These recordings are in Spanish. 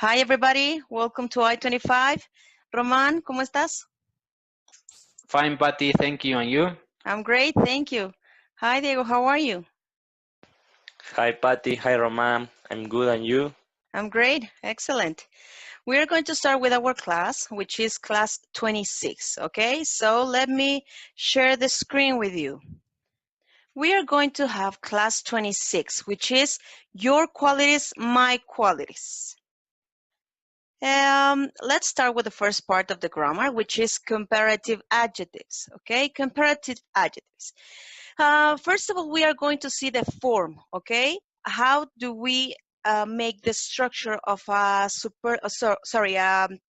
Hi, everybody. Welcome to I25. Roman, ¿cómo estás? Fine, Patty, thank you. And you? I'm great, thank you. Hi, Diego, how are you? Hi Patty, hi Roman, I'm good and you? I'm great, excellent. We're going to start with our class, which is class 26, okay? So let me share the screen with you. We are going to have class 26, which is your qualities, my qualities. Let's start with the first part of the grammar, which is comparative adjectives, okay? Comparative adjectives. First of all, we are going to see the form, okay? How do we make the structure of a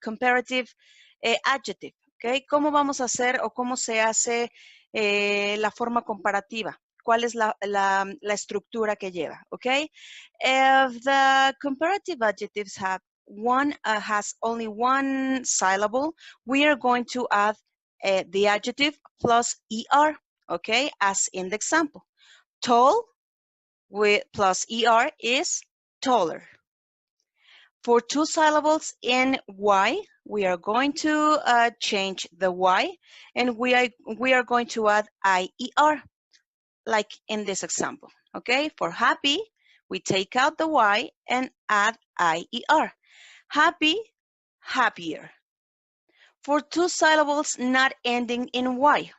comparative adjective, okay? ¿Cómo vamos a hacer o cómo se hace la forma comparativa? ¿Cuál es la estructura que lleva, okay? If the comparative adjectives has only one syllable, we are going to add the adjective plus er, okay, as in the example. Tall with plus er is taller. For two syllables in y, we are going to change the y, and we are going to add ier, like in this example. Okay, for happy, we take out the y and add ier. Happy, happier. For two syllables not ending in y,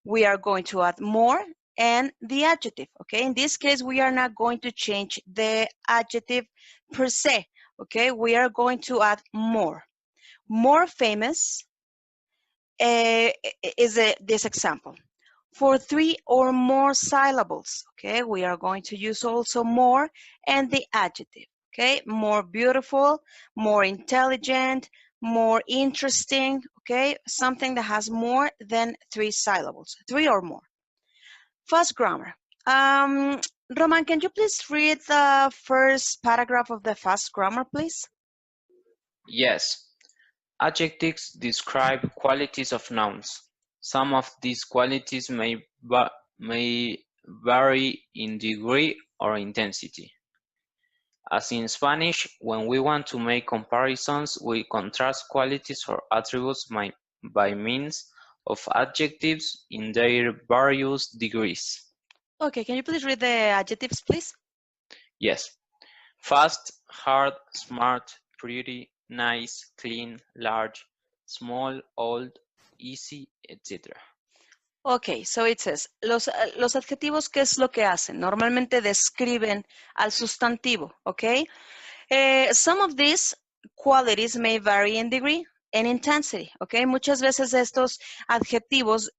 we are going to add more and the adjective, okay? In this case, we are not going to change the adjective per se, okay? We are going to add more. More famous is this example. For three or more syllables, okay? We are going to use also more and the adjective, okay? More beautiful, more intelligent, more interesting, okay? Something that has more than three syllables, three or more. Fast grammar. Roman, can you please read the first paragraph of the fast grammar, please? Yes. Adjectives describe qualities of nouns. Some of these qualities may vary in degree or intensity. As in Spanish, when we want to make comparisons, we contrast qualities or attributes by means of adjectives in their various degrees. Okay, can you please read the adjectives, please? Yes. Fast, hard, smart, pretty, nice, clean, large, small, old, easy, etc. Ok, so it says, los adjetivos, ¿qué es lo que hacen? Normalmente describen al sustantivo, ok? Some of these qualities may vary in degree and intensity, ok? Muchas veces estos adjetivos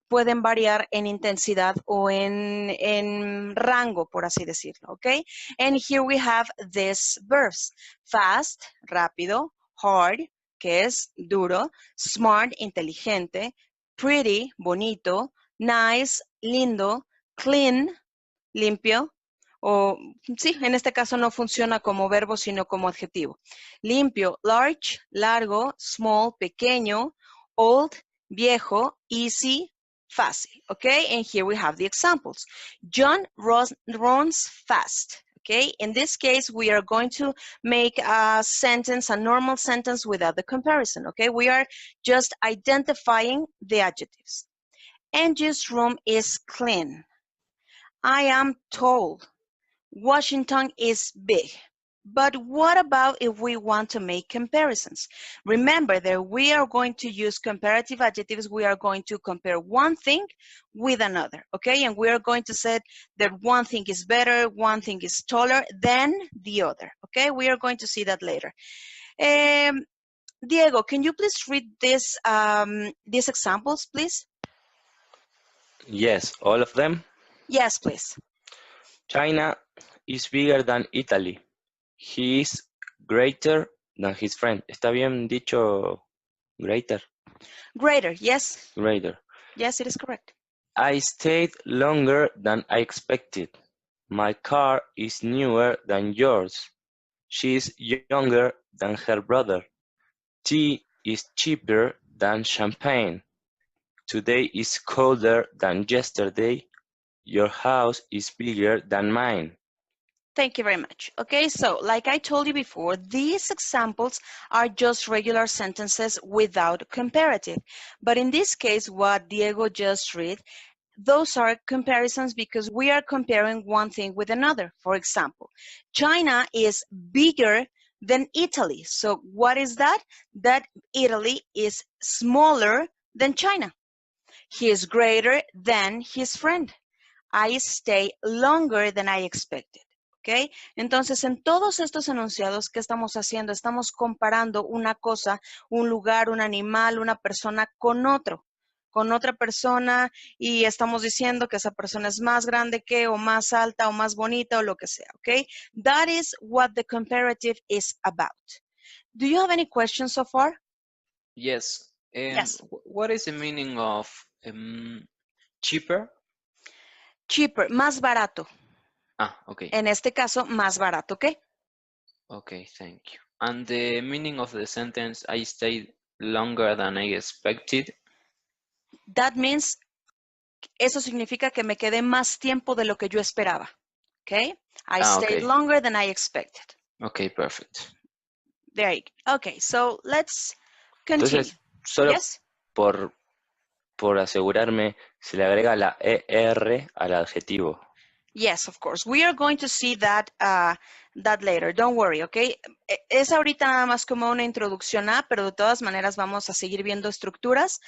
pueden variar en intensidad o en rango, por así decirlo, ok? And here we have these verbs, fast, rápido, hard, que es duro, smart, inteligente, pretty, bonito, nice, lindo, clean, limpio, o sí, en este caso no funciona como verbo, sino como adjetivo. Limpio, large, largo, small, pequeño, old, viejo, easy, fácil, okay? And here we have the examples. John runs fast, okay? In this case, we are going to make a sentence, a normal sentence without the comparison, okay? We are just identifying the adjectives. Angie's room is clean. I am tall. Washington is big. But what about if we want to make comparisons? Remember that we are going to use comparative adjectives. We are going to compare one thing with another, okay? And we are going to say that one thing is better, one thing is taller than the other, okay? We are going to see that later. Diego, can you please read these examples, please? Yes, all of them. Yes, please. China is bigger than Italy. He is greater than his friend. ¿Está bien dicho greater? Greater, yes. Greater. Yes, it is correct. I stayed longer than I expected. My car is newer than yours. She is younger than her brother. Tea is cheaper than champagne. Today is colder than yesterday. Your house is bigger than mine. Thank you very much. Okay, so like I told you before, these examples are just regular sentences without comparative. But in this case, what Diego just read, those are comparisons because we are comparing one thing with another. For example, China is bigger than Italy. So what is that? That Italy is smaller than China. He is greater than his friend. I stay longer than I expected. ¿Ok? Entonces, en todos estos enunciados, ¿qué estamos haciendo? Estamos comparando una cosa, un lugar, un animal, una persona con otra persona y estamos diciendo que esa persona es más grande que o más alta o más bonita o lo que sea. ¿Ok? That is what the comparative is about. Do you have any questions so far? Yes. Yes. What is the meaning of cheaper? Cheaper, más barato. Ah, okay. En este caso, más barato, ¿ok? Okay, thank you. And the meaning of the sentence, I stayed longer than I expected. That means, eso significa que me quedé más tiempo de lo que yo esperaba. ¿Ok? I stayed Okay. longer than I expected. Okay, perfect. There you go. Okay, so let's continue. Entonces, solo Yes? por asegurarme, se le agrega la ER al adjetivo. Yes, of course. We are going to see that, that later. Don't worry, okay? Es ahorita nada más como una introducción a, pero de todas maneras vamos a seguir viendo estructuras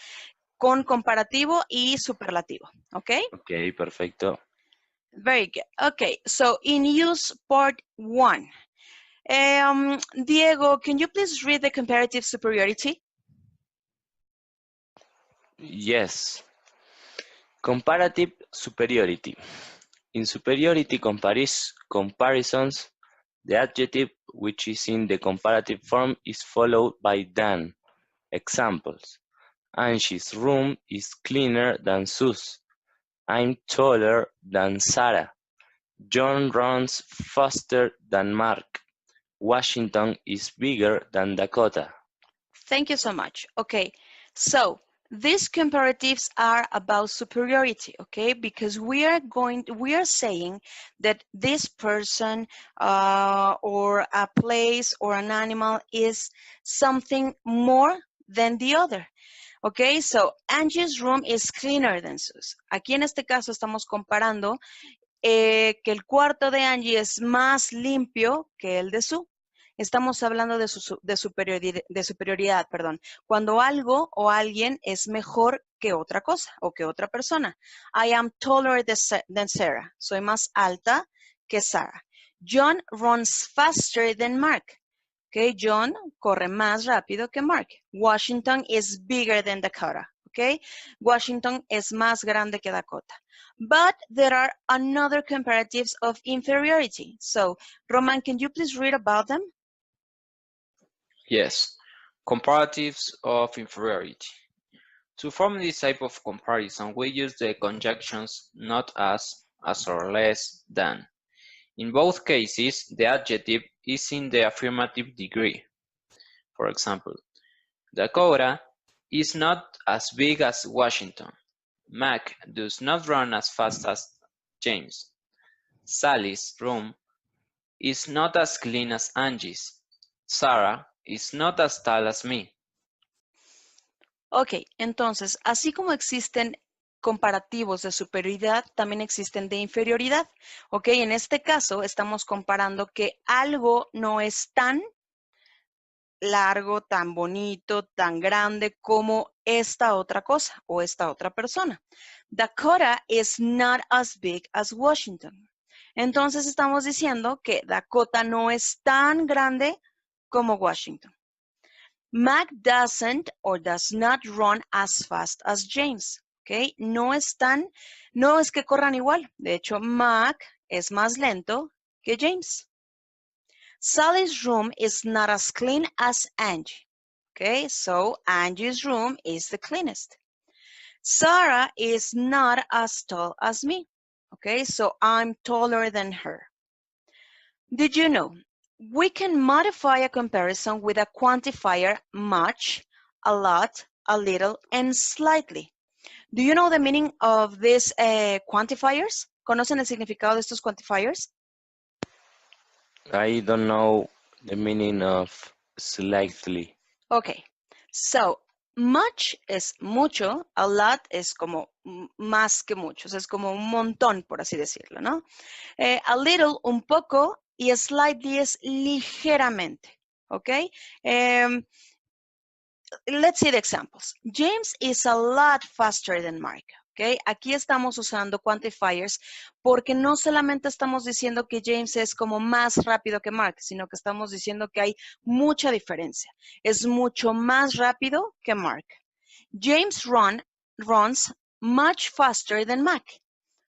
con comparativo y superlativo, okay? Ok, perfecto. Very good. Okay, so in use part 1. Diego, can you please read the comparative superiority? Yes. Comparative superiority. In superiority comparisons, the adjective which is in the comparative form is followed by than. Examples. Angie's room is cleaner than Sue's. I'm taller than Sarah. John runs faster than Mark. Washington is bigger than Dakota. Thank you so much. Okay, so these comparatives are about superiority, okay? Because we are saying that this person or a place or an animal is something more than the other. Okay, so Angie's room is cleaner than Sue's. Aquí en este caso estamos comparando que el cuarto de Angie es más limpio que el de Sue. Estamos hablando de superioridad, perdón. Cuando algo o alguien es mejor que otra cosa o que otra persona. I am taller than Sarah. Soy más alta que Sarah. John runs faster than Mark. Okay, John corre más rápido que Mark. Washington is bigger than Dakota. Okay, Washington es más grande que Dakota. But there are another comparatives of inferiority. So, Roman, can you please read about them? Yes. Comparatives of inferiority. To form this type of comparison, we use the conjunctions not as or less than. In both cases, the adjective is in the affirmative degree. For example, Dakota is not as big as Washington. Mac does not run as fast as James. Sally's room is not as clean as Angie's. Sarah is not as tall as me. Ok, entonces, así como existen comparativos de superioridad, también existen de inferioridad. Ok, en este caso estamos comparando que algo no es tan largo, tan bonito, tan grande como esta otra cosa o esta otra persona. Dakota is not as big as Washington. Entonces estamos diciendo que Dakota no es tan grande como Washington. Mac doesn't or does not run as fast as James. ¿Ok? No es que corran igual. De hecho, Mac es más lento que James. Sally's room is not as clean as Angie. Okay, so Angie's room is the cleanest. Sarah is not as tall as me. Okay, so I'm taller than her. Did you know we can modify a comparison with a quantifier much, a lot, a little, and slightly? Do you know the meaning of these quantifiers? ¿Conocen el significado de estos quantifiers? I don't know the meaning of slightly. Okay, so much es mucho, a lot es como más que muchos, es como un montón, por así decirlo, ¿no? A little, un poco, y slightly es ligeramente, ¿ok? Em, let's see the examples. James is a lot faster than Mark. Okay. Aquí estamos usando quantifiers porque no solamente estamos diciendo que James es como más rápido que Mark, sino que estamos diciendo que hay mucha diferencia. Es mucho más rápido que Mark. James runs much faster than Mark.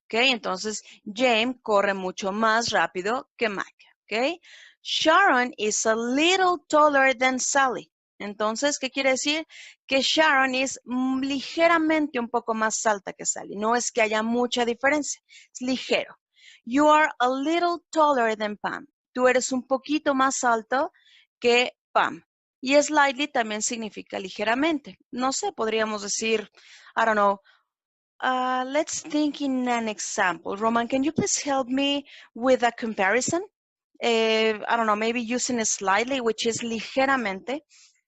Okay. Entonces, James corre mucho más rápido que Mark. Okay. Sharon is a little taller than Sally. Entonces, ¿qué quiere decir? Que Sharon es ligeramente un poco más alta que Sally. No es que haya mucha diferencia, es ligero. You are a little taller than Pam. Tú eres un poquito más alto que Pam. Y slightly también significa ligeramente. No sé, podríamos decir, I don't know, let's think in an example. Roman, can you please help me with a comparison? I don't know, maybe using slightly, which is ligeramente.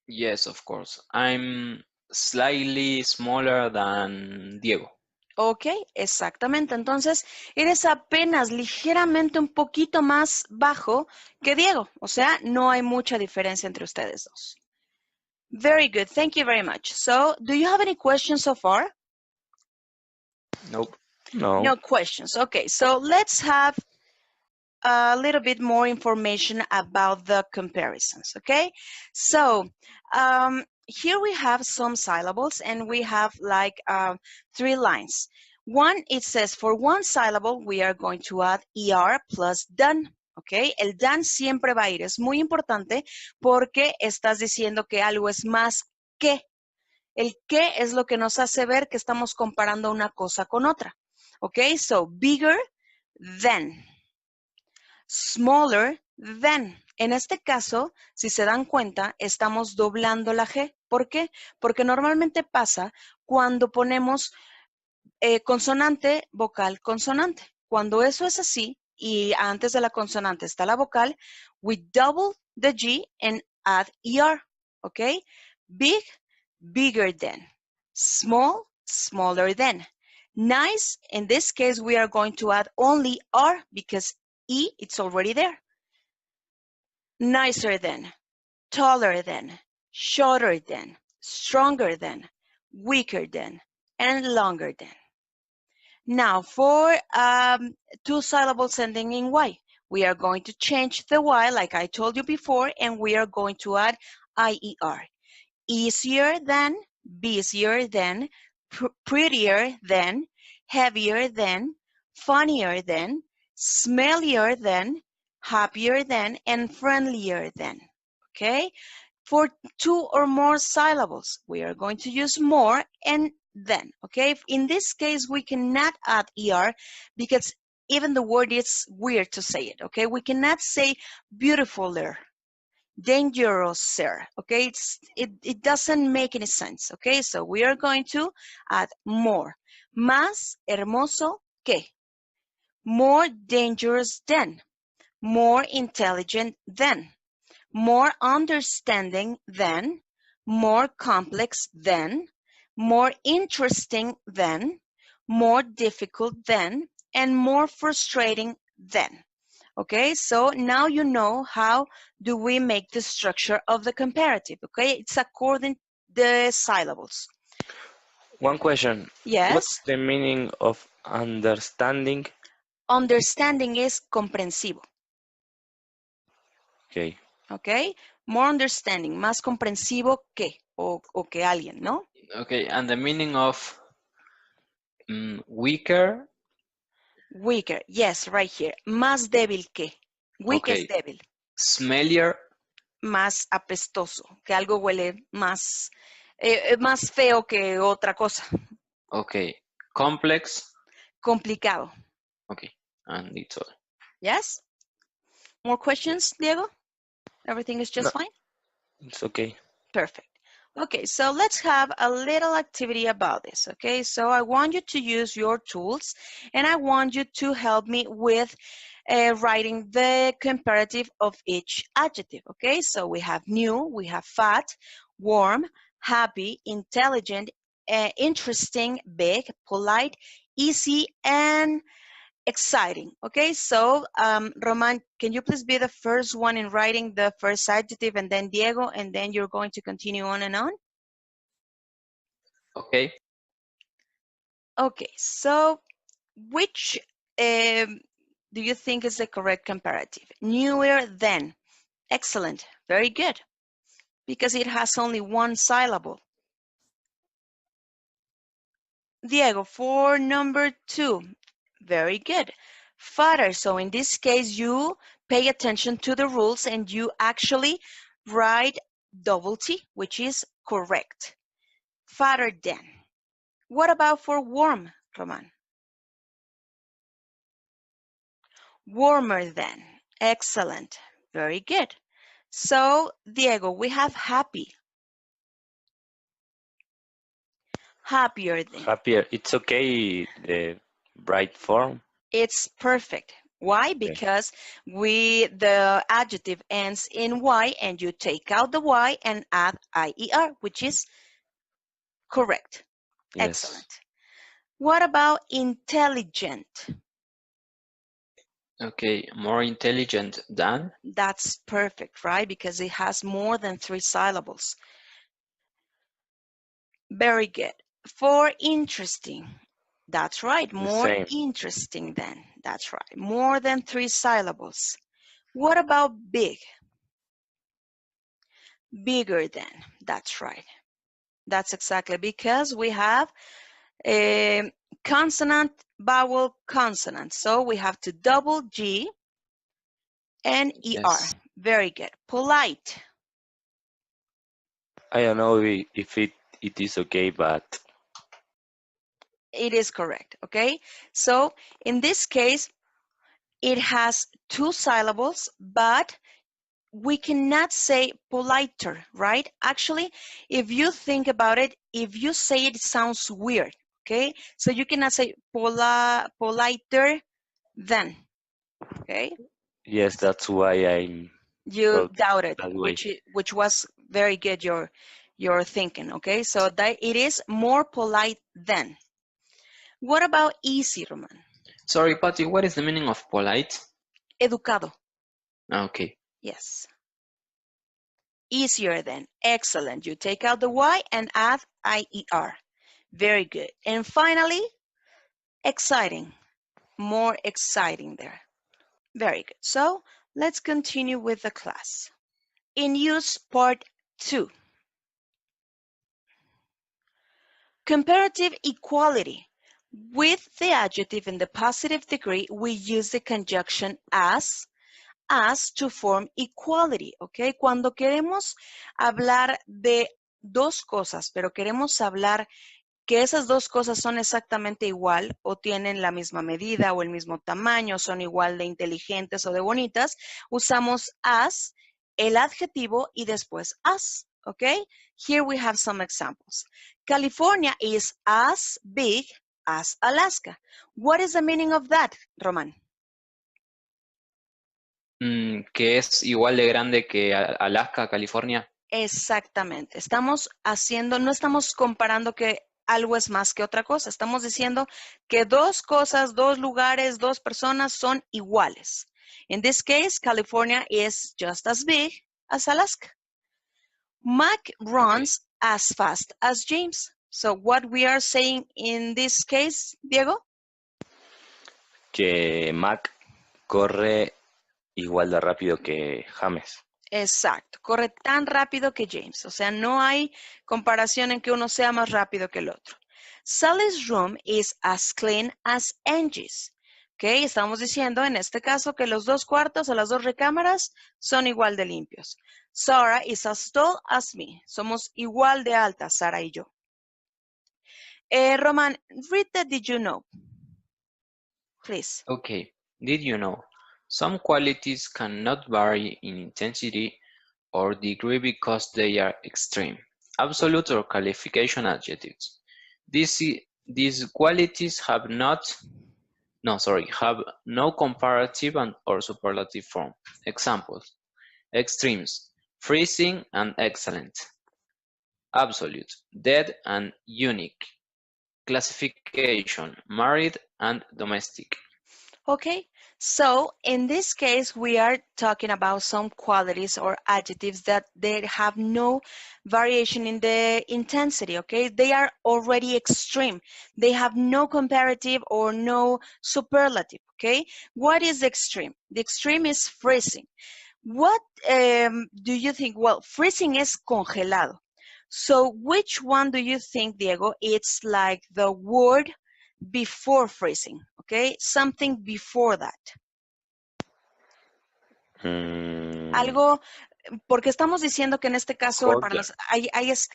Yes, of course. I'm slightly smaller than Diego. Ok, exactamente. Entonces, eres apenas ligeramente un poquito más bajo que Diego. O sea, no hay mucha diferencia entre ustedes dos. Very good. Thank you very much. So, do you have any questions so far? Nope. No. No questions. Okay, so let's have a little bit more information about the comparisons, okay? So here we have some syllables and we have like 3 lines. One, it says for one syllable, we are going to add ER plus done, okay? El done siempre va a ir. Es muy importante porque estás diciendo que algo es más que. El que es lo que nos hace ver que estamos comparando una cosa con otra, okay? So bigger than. Smaller than. En este caso, si se dan cuenta, estamos doblando la G. ¿Por qué? Porque normalmente pasa cuando ponemos consonante, vocal, consonante. Cuando eso es así y antes de la consonante está la vocal, we double the G and add ER. ¿Ok? Big, bigger than. Small, smaller than. Nice, in this case, we are going to add only R because E, it's already there. Nicer than, taller than, shorter than, stronger than, weaker than, and longer than. Now, for 2 syllables ending in Y, we are going to change the Y like I told you before, and we are going to add IER. Easier than, busier than, prettier than, heavier than, funnier than, smellier than, happier than, and friendlier than. Okay? For 2 or more syllables, we are going to use more and then. Okay? In this case, we cannot add ER because even the word is weird to say it. Okay? We cannot say beautifuler, dangerouser. Okay? It doesn't make any sense. Okay? So we are going to add more. Más hermoso que. More dangerous than. More intelligent than. More understanding than, more complex than, more interesting than, more difficult than, and more frustrating than. Okay, so now you know how do we make the structure of the comparative. Okay, it's according the syllables. One question. Yes, What's the meaning of understanding? understanding is comprensivo. Okay. Okay, more understanding, más comprensivo que o que alguien, ¿no? Okay, and the meaning of weaker. Weaker, yes, right here. Más débil que. Weak es Okay. débil. Smellier. Más apestoso, que algo huele más, más feo que otra cosa. Okay. Complex. Complicado. Okay, and it's all. Yes? More questions, Diego? Everything is just No, fine? it's okay. Perfect. Okay, so let's have a little activity about this, okay? So I want you to use your tools and I want you to help me with writing the comparative of each adjective, okay? So we have new, we have fat, warm, happy, intelligent, interesting, big, polite, easy, and exciting, okay? So, Roman, can you please be the first one in writing the first adjective, and then Diego, and then you're going to continue on and on? Okay. Okay, so which do you think is the correct comparative? Newer than. Excellent, very good, because it has only one syllable. Diego, for number 2, very good. Fatter, so in this case, you pay attention to the rules and you actually write double T, which is correct. Fatter than. What about for warm, Roman? Warmer than. Excellent. Very good. So, Diego, we have happy. Happier than. Happier. It's okay, the bright form. It's perfect. Why? Okay. Because the adjective ends in Y and you take out the Y and add IER, which is correct. Yes. Excellent. What about intelligent? Okay, more intelligent than. That's perfect, right? Because it has more than 3 syllables. Very good. For interesting, that's right. The More same. interesting than. That's right. More than 3 syllables. What about big? Bigger than. That's right. That's exactly because we have a consonant, vowel, consonant. So we have to double G and ER. Yes. Very good. Polite. I don't know if it is okay, but It is correct, okay? So in this case, it has 2 syllables, but we cannot say politer, right? Actually, if you think about it, if you say it, it sounds weird, okay? So you cannot say politer than, okay? yes, that's why I You wrote doubted, that way. which was very good, your thinking, okay? So that it is more polite than. What about easy, Roman? Sorry, Patty, what is the meaning of polite? Educado, Okay. yes. Easier than, excellent. You take out the Y and add IER. Very good. And finally, exciting, more exciting there. Very good. So let's continue with the class. In use part 2. Comparative equality. With the adjective in the positive degree, we use the conjunction as to form equality, ¿ok? Cuando queremos hablar de dos cosas, pero queremos hablar que esas dos cosas son exactamente igual o tienen la misma medida o el mismo tamaño, son igual de inteligentes o de bonitas, usamos as, el adjetivo y después as, ¿ok? Here we have some examples. California is as big as Alaska. What is the meaning of that, Roman? Que es igual de grande que Alaska, California. Exactamente. No estamos comparando que algo es más que otra cosa. Estamos diciendo que dos cosas, dos lugares, dos personas son iguales. In this case, California is just as big as Alaska. Mac runs as fast as James. So what we are saying in this case, Diego? Que Mac corre igual de rápido que James. Exacto, corre tan rápido que James, o sea, no hay comparación en que uno sea más rápido que el otro. Sally's room is as clean as Angie's. Ok, estamos diciendo en este caso que los 2 cuartos o las 2 recámaras son igual de limpios. Sarah is as tall as me. Somos igual de altas, Sarah y yo. Roman, read the did you know, please. Okay. Did you know? Some qualities cannot vary in intensity or degree because they are extreme, absolute or qualification adjectives. These qualities have not have no comparative or superlative form. Examples: extremes, freezing and excellent. Absolute, dead and unique. Classification, married and domestic. Okay, so in this case, we are talking about some qualities or adjectives that they have no variation in the intensity, okay? They are already extreme. They have no comparative or no superlative, okay? What is extreme? The extreme is freezing. What do you think? Well, freezing is congelado. So which one do you think, Diego? It's like the word before freezing, okay? Something before that. Algo, porque estamos diciendo que en este caso Colder.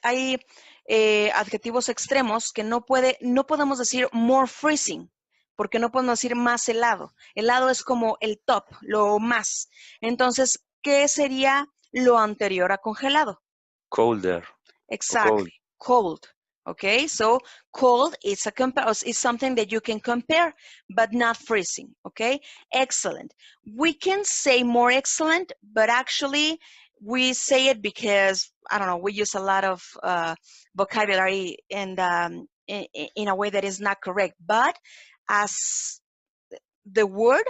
hay adjetivos extremos que no podemos decir more freezing, porque no podemos decir más helado. Helado es como el top, lo más. Entonces, ¿qué sería lo anterior a congelado? Colder. Exactly, cold. Okay, so cold is is something that you can compare, but not freezing. Okay, excellent. We can say more excellent, but actually we say it because I don't know. We use a lot of vocabulary and in a way that is not correct. But as the word,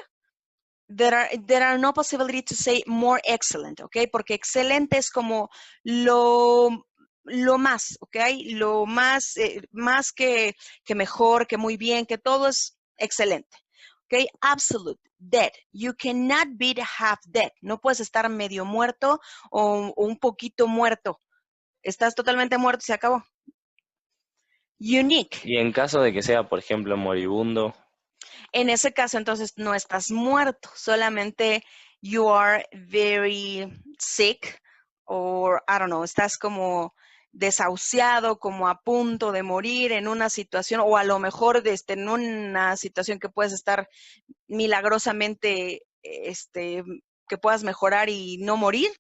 there are no possibility to say more excellent, okay? Porque excelente es como lo más, okay? Lo más, más que mejor, que muy bien, que todo es excelente, okay? Absolute, dead. You cannot be half dead. No puedes estar medio muerto o un poquito muerto. Estás totalmente muerto y se acabó. Unique. Y en caso de que sea, por ejemplo, moribundo, En ese caso, entonces, no estás muerto, solamente you are very sick or, I don't know, estás como desahuciado, como a punto de morir en una situación, o a lo mejor en una situación que puedes estar milagrosamente, que puedas mejorar y no morir,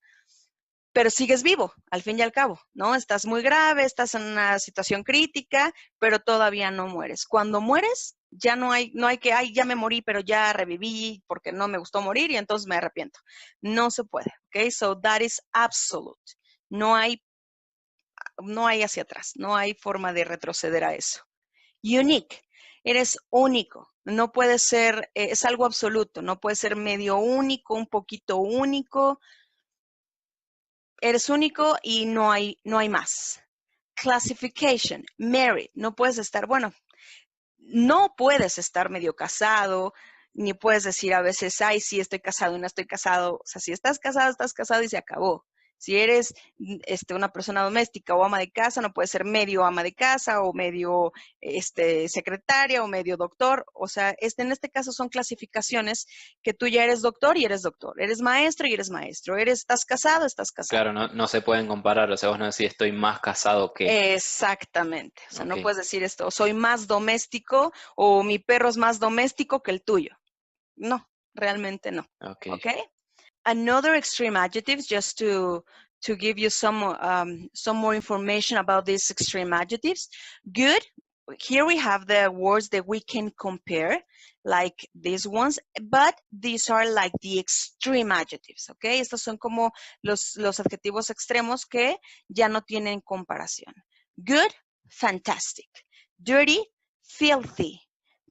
pero sigues vivo, al fin y al cabo, ¿no? Estás muy grave, estás en una situación crítica, pero todavía no mueres. Cuando mueres, ya no hay que, ay, ya me morí, pero ya reviví porque no me gustó morir y entonces me arrepiento. No se puede, ¿ok? So that is absolute. No hay hacia atrás, no hay forma de retroceder a eso. Unique, eres único. No puede ser, es algo absoluto, no puede ser medio único, un poquito único. Eres único y no hay más. Classification, married, no puedes estar, bueno, no puedes estar medio casado, ni puedes decir a veces, ay, sí, estoy casado y no estoy casado. O sea, si estás casado y se acabó. Si eres una persona doméstica o ama de casa, no puedes ser medio ama de casa o medio secretaria o medio doctor. O sea, en este caso son clasificaciones que tú ya eres doctor y eres doctor. Eres maestro y eres maestro. Estás casado, estás casado. Claro, no se pueden comparar, o sea, vos no decís estoy más casado que. Exactamente. O sea, no Ok. puedes decir esto, soy más doméstico o mi perro es más doméstico que el tuyo. No, realmente no. Ok. Okay? Another extreme adjectives, just to give you some more information about these extreme adjectives. Good. Here we have the words that we can compare, like these ones, but these are like the extreme adjectives, okay? Estos son como los adjetivos extremos que ya no tienen comparación. Good, fantastic. Dirty, filthy.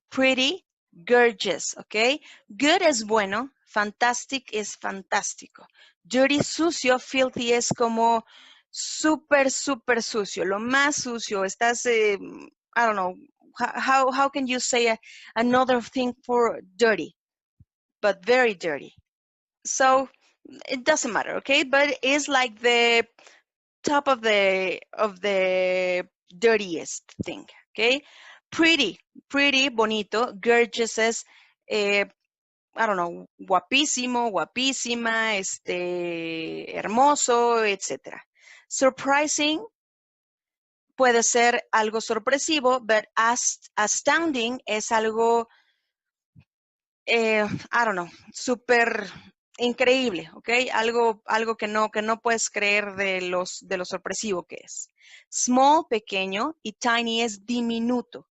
Pretty, gorgeous, ¿ok? Good es bueno, fantastic es fantástico. Dirty, sucio, filthy es como súper, súper sucio, lo más sucio. Estás, I don't know, how can you say another thing for dirty, but very dirty? So it doesn't matter, okay? But it's like the top of the dirtiest thing, okay? Pretty, bonito. Gorgeous es, I don't know, guapísimo, guapísima, hermoso, etc. Surprising puede ser algo sorpresivo, but astounding es algo, I don't know, súper increíble, ¿ok? Algo que no puedes creer de lo sorpresivo que es. Small, pequeño, y tiny es diminuto,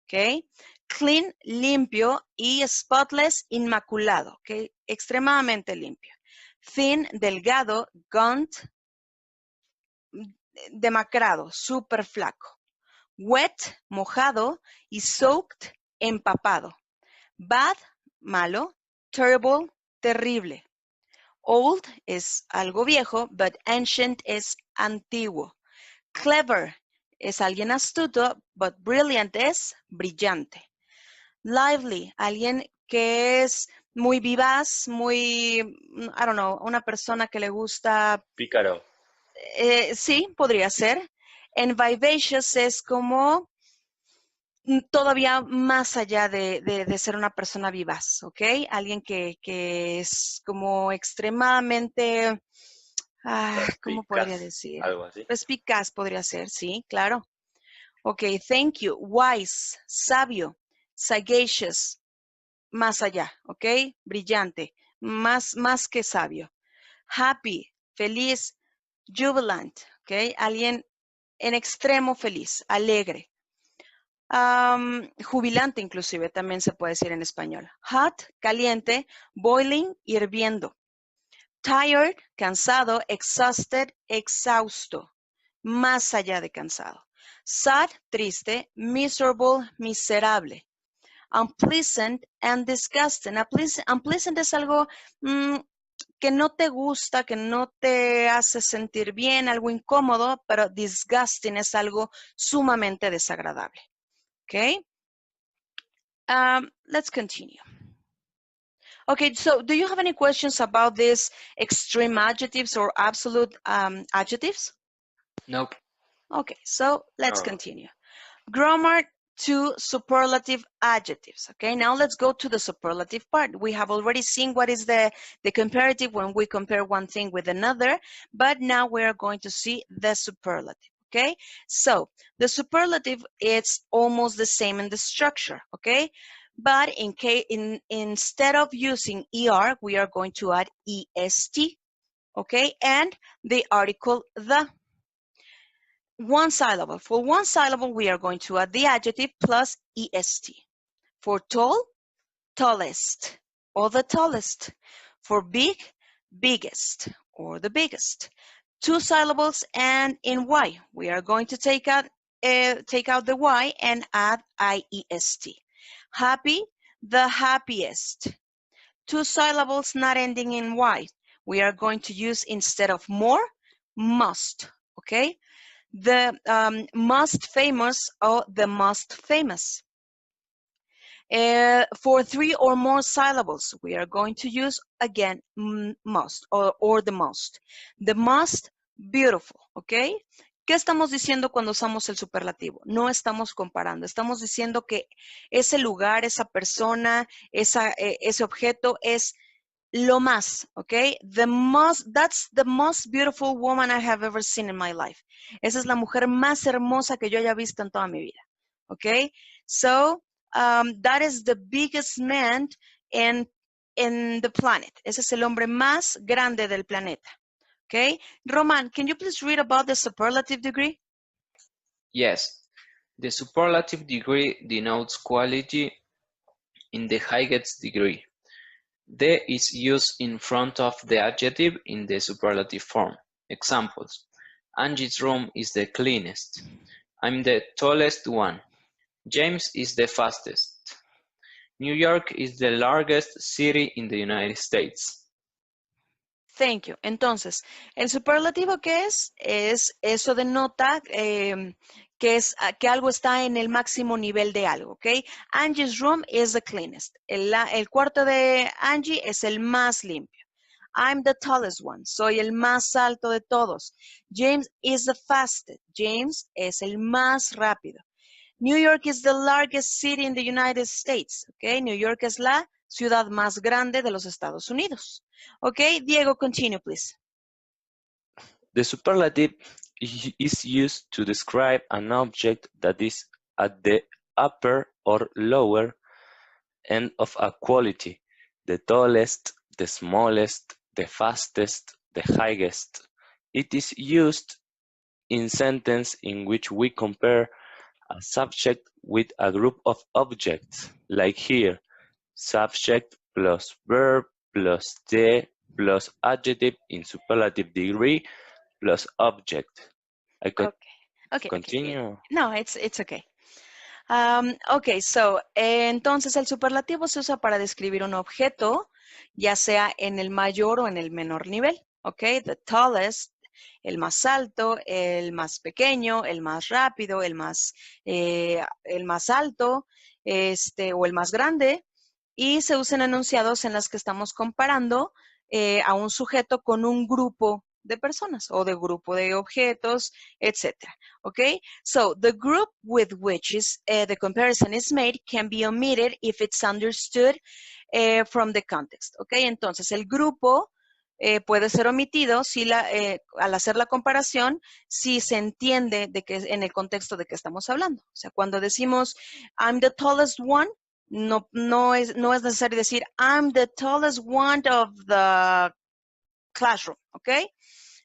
¿ok? Clean, limpio, y spotless, inmaculado, ¿ok? Extremadamente limpio. Thin, delgado, gaunt, demacrado, súper flaco. Wet, mojado, y soaked, empapado. Bad, malo. Terrible, terrible. Old es algo viejo, but ancient es antiguo. Clever es alguien astuto, but brilliant es brillante. Lively, alguien que es muy vivaz, muy, I don't know, una persona que le gusta, Pícaro. sí, podría ser. And vivacious es como todavía más allá de ser una persona vivaz, ¿ok? Alguien que es como extremadamente, ¿cómo podría Perspicaz, decir? algo así. Perspicaz podría ser, sí, claro. Ok, thank you. Wise, sabio. Sagacious, más allá, ¿ok? Brillante, más que sabio. Happy, feliz. Jubilant, ¿ok? Alguien en extremo feliz, alegre. Jubilante inclusive también se puede decir en español. Hot, caliente. Boiling, hirviendo. Tired, cansado. Exhausted, exhausto. Más allá de cansado. Sad, triste. Miserable, miserable. Unpleasant and disgusting. Unpleasant es algo que no te gusta, que no te hace sentir bien, algo incómodo, pero disgusting es algo sumamente desagradable. ¿Ok? Let's continue. Okay, so do you have any questions about these extreme adjectives or absolute adjectives? Nope. Okay, so let's No. continue. Grammar to superlative adjectives. Okay, now let's go to the superlative part. We have already seen what is the comparative when we compare one thing with another, but now we're going to see the superlative. Okay, so the superlative is almost the same in the structure. Okay, but instead of using er, we are going to add est. Okay, and the article the. One syllable. For one syllable, we are going to add the adjective plus est. For tall, tallest, or the tallest. For big, biggest, or the biggest. Two syllables and in y, we are going to take out the y and add iest. Happy, the happiest. Two syllables not ending in y, we are going to use instead of more, must. Okay? The most famous or the most famous. For three or more syllables, we are going to use again most or the most. The most beautiful, ¿ok? ¿Qué estamos diciendo cuando usamos el superlativo? No estamos comparando, estamos diciendo que ese lugar, esa persona, ese objeto es lo más, ¿ok? That's the most beautiful woman I have ever seen in my life. Esa es la mujer más hermosa que yo haya visto en toda mi vida, ¿ok? So, that is the biggest man in the planet. Ese es el hombre más grande del planeta, ¿ok? Roman, can you please read about the superlative degree? Yes. The superlative degree denotes quality in the highest degree. The is used in front of the adjective in the superlative form. Examples: Angie's room is the cleanest. I'm the tallest one. James is the fastest. New York is the largest city in the United States. Thank you. Entonces, el superlativo, ¿qué es? Eso denota que algo está en el máximo nivel de algo, ¿ok? Angie's room is the cleanest. El cuarto de Angie es el más limpio. I'm the tallest one. Soy el más alto de todos. James is the fastest. James es el más rápido. New York is the largest city in the United States. ¿Ok? New York es la ciudad más grande de los Estados Unidos. Okay, Diego, continue, please. The superlative is used to describe an object that is at the upper or lower end of a quality: the tallest, the smallest, the fastest, the highest. It is used in sentences in which we compare a subject with a group of objects, like here, subject plus verb plus the plus adjective in superlative degree plus object. I could Okay. continue. No, it's okay. Ok, so, entonces el superlativo se usa para describir un objeto, ya sea en el mayor o en el menor nivel. Ok, the tallest, el más alto, el más pequeño, el más rápido, el más alto, o el más grande. Y se usan enunciados en los que estamos comparando a un sujeto con un grupo de personas o de grupo de objetos, etc. Okay, so the group with which the comparison is made can be omitted if it's understood from the context. Okay, entonces el grupo puede ser omitido si al hacer la comparación, si se entiende de que en el contexto de que estamos hablando. O sea, cuando decimos I'm the tallest one, no es necesario decir I'm the tallest one of the classroom, ¿ok?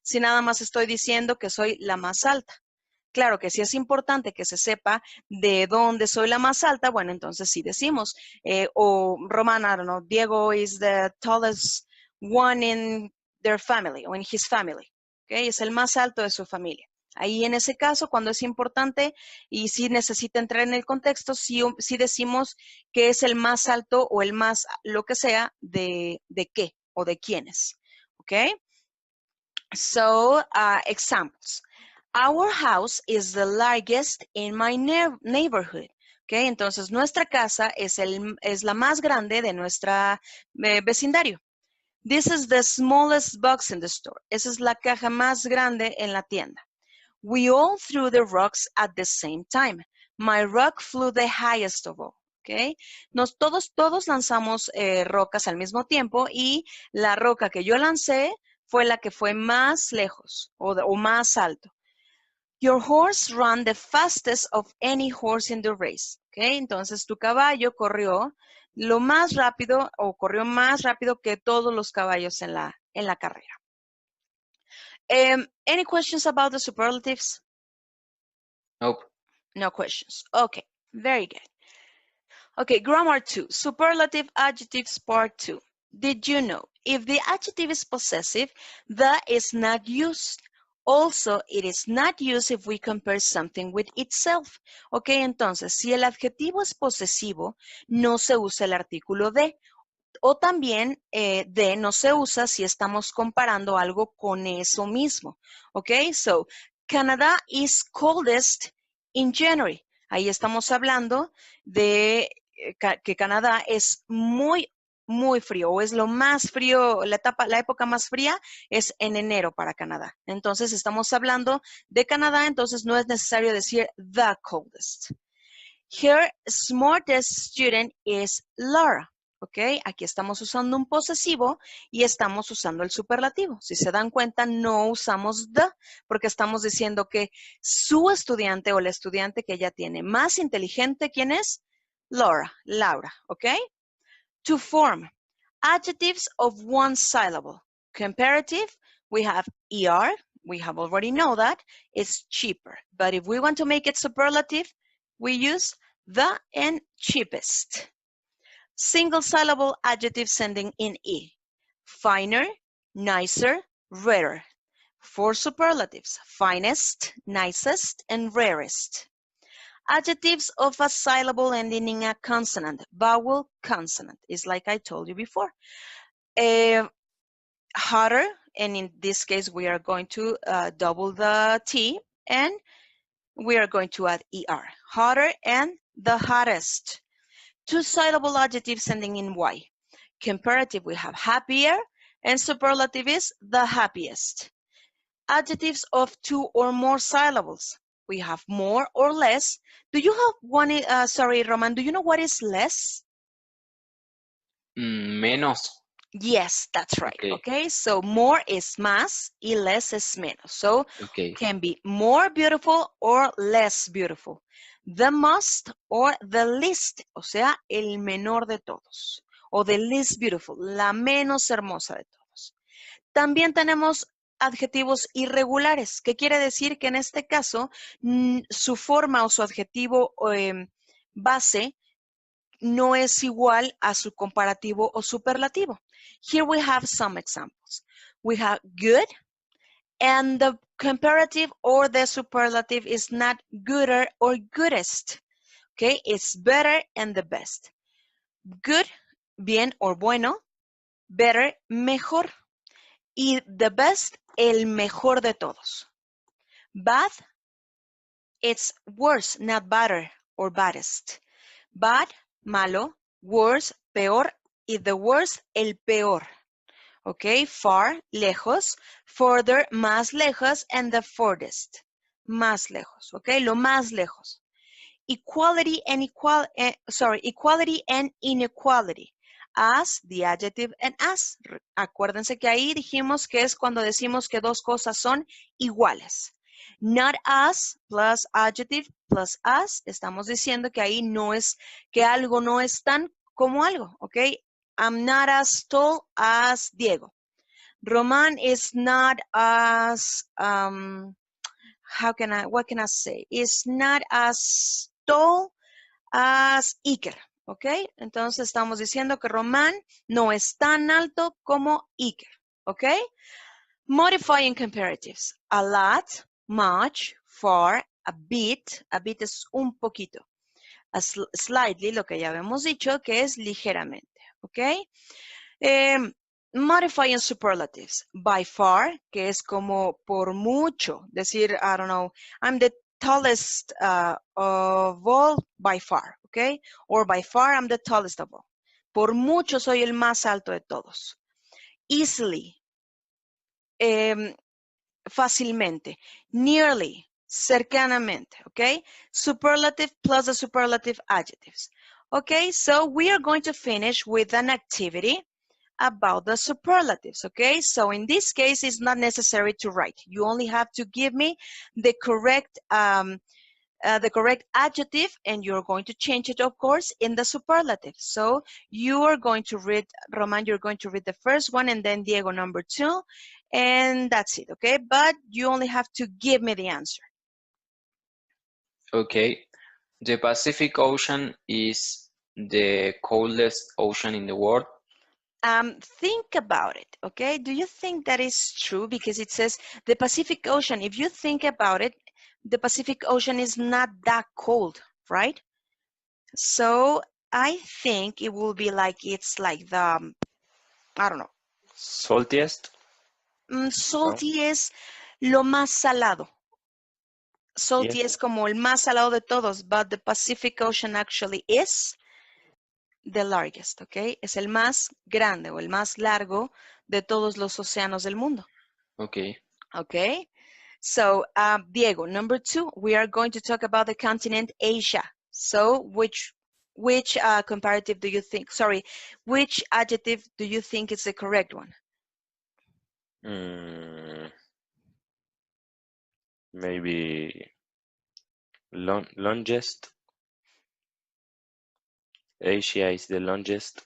Si nada más estoy diciendo que soy la más alta. Claro que sí es importante que se sepa de dónde soy la más alta, bueno, entonces sí decimos, o Romana, I don't know, Diego is the tallest one in their family o in his family, ¿ok? Es el más alto de su familia. Ahí en ese caso, cuando es importante y si necesita entrar en el contexto, sí decimos que es el más alto o el más, lo que sea, de qué o de quiénes, ¿ok? So, examples. Our house is the largest in my neighborhood. Okay, entonces nuestra casa es la más grande de nuestra vecindario. This is the smallest box in the store. Esa es la caja más grande en la tienda. We all threw the rocks at the same time. My rock flew the highest of all. Okay. Todos lanzamos rocas al mismo tiempo y la roca que yo lancé fue la que fue más lejos o más alto. Your horse ran the fastest of any horse in the race. Okay. Entonces tu caballo corrió lo más rápido o corrió más rápido que todos los caballos en la carrera. Any questions about the superlatives? Nope. No questions. Okay, very good. Okay, grammar 2, superlative adjectives part 2. Did you know if the adjective is possessive, the is not used. Also, it is not used if we compare something with itself. Okay, entonces, si el adjetivo es posesivo, no se usa el artículo de. O también de no se usa si estamos comparando algo con eso mismo. Ok, so Canada is coldest in January. Ahí estamos hablando de que Canadá es muy, muy frío o es lo más frío, la época más fría es en enero para Canadá. Entonces estamos hablando de Canadá, entonces no es necesario decir the coldest. Her smartest student is Laura. ¿Ok? Aquí estamos usando un posesivo y estamos usando el superlativo. Si se dan cuenta, no usamos the porque estamos diciendo que su estudiante o la estudiante que ella tiene más inteligente, ¿quién es? Laura. ¿Ok? To form adjectives of one syllable. Comparative, we have ER. We have already know that. It's cheaper. But if we want to make it superlative, we use the and cheapest. Single syllable adjectives ending in E. Finer, nicer, rarer. 4 superlatives, finest, nicest, and rarest. Adjectives of a syllable ending in a consonant, vowel, consonant, is like I told you before. Hotter, and in this case, we are going to double the T, and we are going to add ER. Hotter and the hottest. 2 syllable adjectives ending in Y. Comparative, we have happier, and superlative is the happiest. Adjectives of 2 or more syllables. We have more or less. Do you have one, sorry, Roman, do you know what is less? Menos. Yes, that's right. Okay. Okay, so more is más y less is menos. So Okay. can be more beautiful or less beautiful. The most or the least, o sea, el menor de todos. O the least beautiful, la menos hermosa de todos. También tenemos adjetivos irregulares, que quiere decir que en este caso su forma o su adjetivo base no es igual a su comparativo o superlativo. Here we have some examples. We have good, and the comparative or the superlative is not gooder or goodest. Okay, it's better and the best. Good, bien or bueno. Better, mejor. Y the best, el mejor de todos. Bad, it's worse, not better or baddest. Bad, malo. Worse, peor. Y the worst, el peor. Ok, far, lejos. Further, más lejos. And the furthest, más lejos. Ok, lo más lejos. Equality and equality and inequality. As, the adjective, and as. Acuérdense que ahí dijimos que es cuando decimos que dos cosas son iguales. Not as plus adjective plus as. Estamos diciendo que ahí no es, que algo no es tan como algo, ¿ok? I'm not as tall as Diego. Roman is not as, what can I say? Is not as tall as Iker, ¿ok? Entonces estamos diciendo que Román no es tan alto como Iker, ¿ok? Modifying comparatives. A lot, much, far, a bit es un poquito. Slightly, lo que ya habíamos dicho, que es ligeramente, ¿ok? Modifying superlatives. By far, que es como por mucho, decir, I don't know, I'm the tallest of all by far, ¿ok? Or by far, I'm the tallest of all. Por mucho soy el más alto de todos. Easily, fácilmente. Nearly, cercanamente, ¿ok? Superlative plus the superlative adjectives. Okay, so we are going to finish with an activity about the superlatives, okay? So in this case, it's not necessary to write. You only have to give me the correct adjective, and you're going to change it, of course, in the superlative. So you are going to read, Roman, you're going to read the first one, and then Diego number 2, and that's it, okay? But you only have to give me the answer. Okay. The Pacific Ocean is the coldest ocean in the world. Think about it, okay? Do you think that is true? Because it says the Pacific Ocean. If you think about it, the Pacific Ocean is not that cold, right? So I think it will be like, it's like the, I don't know. Saltiest? Salty es lo más salado. Salty Yes. es como el más salado de todos, but the Pacific Ocean actually is the largest, okay? Es el más grande o el más largo de todos los océanos del mundo. Okay. Okay, so Diego, number 2, we are going to talk about the continent Asia. So which comparative do you think, which adjective do you think is the correct one? Maybe longest. Asia is the longest.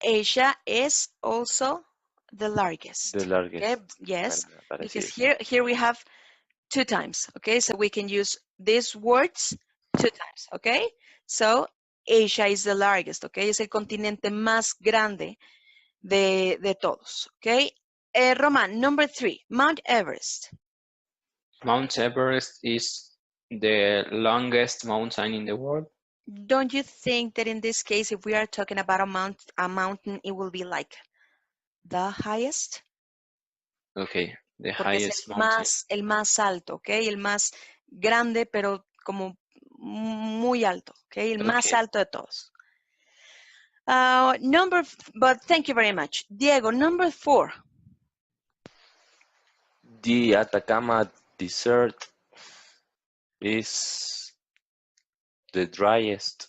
Asia is also the largest. The largest. Okay, yes, Bueno, because parecido. here we have 2 times. Okay, so we can use these words 2 times. Okay, so Asia is the largest. Okay, es el continente más grande de todos. Okay, Roman, number 3, Mount Everest. Mount Everest is the longest mountain in the world. Don't you think that in this case, if we are talking about a mountain, it will be like the highest? Okay, the Porque es highest mountain. el más alto, ¿ok? El más grande, pero como muy alto, ¿ok? El más Okay. alto de todos. But thank you very much. Diego, number 4. The Atacama Desert is the driest.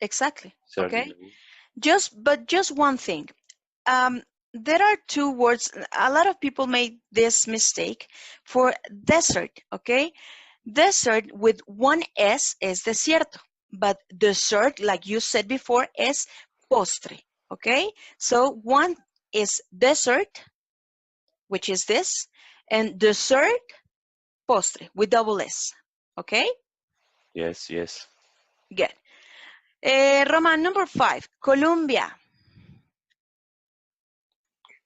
Exactly, okay? Certainly. Just one thing. There are 2 words. A lot of people made this mistake for desert, okay? Desert with 1 S is desierto, but dessert, like you said before, is postre, okay? So one is desert which is this, and dessert, postre, with double S. Okay? Yes, yes. Good. Roman, number 5, Colombia.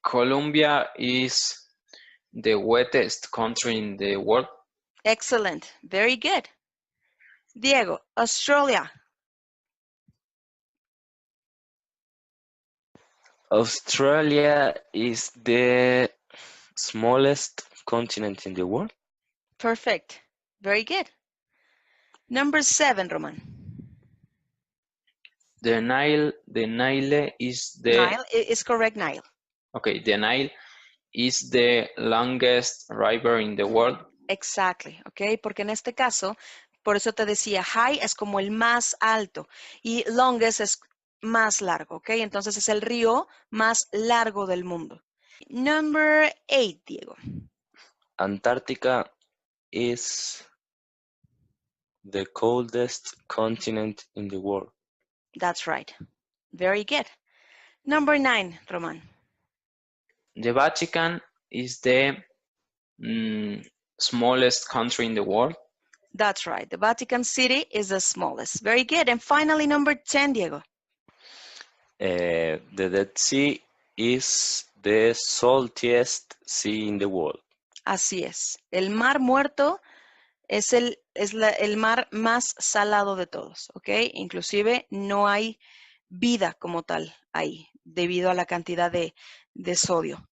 Colombia is the wettest country in the world. Excellent. Very good. Diego, Australia. Australia is the smallest continent in the world. Perfect. Very good. Number 7, Roman. The Nile is the Nile is correct, Nile. okay. The Nile is the longest river in the world. Exactly, ¿ok? Porque en este caso, por eso te decía, high es como el más alto y longest es más largo, ¿ok? Entonces es el río más largo del mundo. Number 8, Diego. Antarctica is the coldest continent in the world. That's right. Very good. Number 9, Roman. The Vatican is the smallest country in the world. That's right. The Vatican City is the smallest. Very good. And finally, number 10, Diego. The Dead Sea is the saltiest sea in the world. Así es. El Mar Muerto es el mar más salado de todos, ¿ok? Inclusive no hay vida como tal ahí, debido a la cantidad de sodio.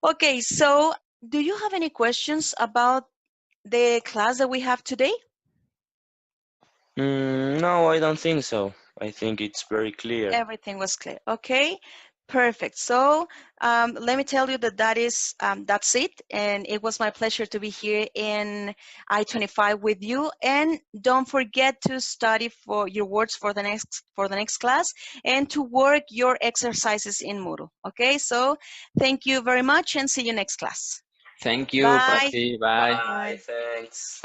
Okay, so do you have any questions about the class that we have today? No, I don't think so. I think it's very clear. Everything was clear. Okay, perfect. So let me tell you that that's it. And it was my pleasure to be here in I25 with you. And don't forget to study for your words for the next class and to work your exercises in Moodle. Okay, so thank you very much and see you next class. Thank you, Bye. Pati. Bye. Bye, thanks.